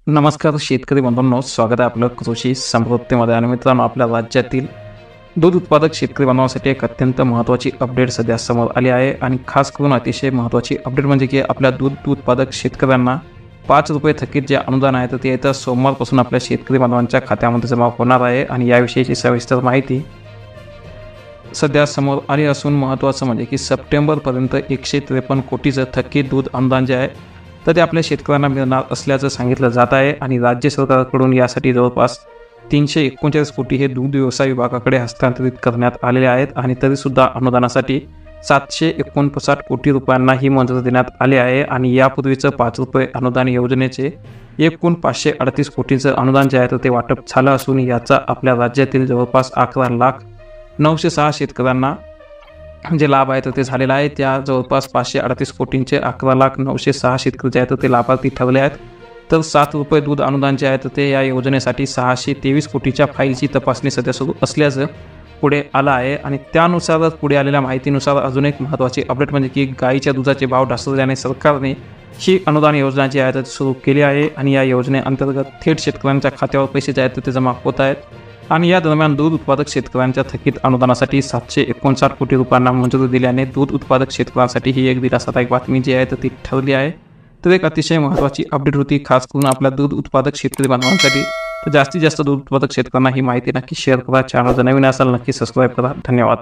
नमस्कार शेतकरी बांधवांनो, स्वागत आहे आपलं कृषी समृद्धीमध्ये. आणि मित्रांनो, आपल्या राज्यातील दूध उत्पादक शेतकरी बांधवांसाठी एक अत्यंत महत्त्वाची अपडेट सध्या समोर आली आहे. आणि खास करून अतिशय महत्त्वाची अपडेट म्हणजे की आपल्या दूध उत्पादक शेतकऱ्यांना ₹5 थकीत जे अनुदान आहे तर ते येत्या सोमवारपासून आपल्या शेतकरी बांधवांच्या खात्यामध्ये जमा होणार आहे. आणि याविषयीची सविस्तर माहिती सध्या समोर आली असून महत्त्वाचं म्हणजे की सप्टेंबरपर्यंत 153 कोटीचं थकीत दूध अनुदान जे आहे तर ते आपल्या शेतकऱ्यांना मिळणार असल्याचं सांगितलं जात आहे. आणि राज्य सरकारकडून यासाठी जवळपास 339 कोटी हे दूध व्यवसाय विभागाकडे हस्तांतरित करण्यात आलेले आहेत. आणि तरीसुद्धा अनुदानासाठी 759 कोटी रुपयांना ही मंजुरी देण्यात आली आहे. आणि यापूर्वीचं ₹5 अनुदान योजनेचे एकूण 538 कोटीचं अनुदान जे आहे तर ते वाटप झालं असून याचा आपल्या राज्यातील जवळपास 11,906 शेतकऱ्यांना जे लाभ आहे तर ते झालेलं आहे. त्या जवळपास 538 कोटींचे 11,906 शेतकरी जे आहेत तर ते लाभार्थी ठरले आहेत. तर ₹7 दूध अनुदान जे आहे तर ते या योजनेसाठी 623 कोटीच्या फाईलची तपासणी सध्या सुरू असल्याचं पुढे आलं आहे. आणि त्यानुसारच पुढे आलेल्या माहितीनुसार अजून एक महत्त्वाची अपडेट म्हणजे की गाईच्या दुधाचे भाव ढासळल्याने सरकारने ही अनुदान योजना जी आहे तर सुरू केली आहे. आणि या योजनेअंतर्गत थेट शेतकऱ्यांच्या खात्यावर पैसे जे आहेत तर ते जमा होत आहेत. आणि या दरम्यान दूध उत्पादक शेतकऱ्यांच्या थकीत अनुदानासाठी 759 कोटी रुपयांना मंजुरी दिल्याने दूध उत्पादक शेतकऱ्यांसाठी ही एक दिलासादायक बातमी जी आहे तर ती ठरली आहे. तर एक अतिशय महत्त्वाची अपडेट होती खास करून आपल्या दूध उत्पादक शेतकरी बांधवांसाठी. तर जास्तीत जास्त दूध उत्पादक शेतकऱ्यांना ही माहिती नक्की शेअर करा. चॅनल जर नवीन असाल नक्की सबस्क्राईब करा. धन्यवाद.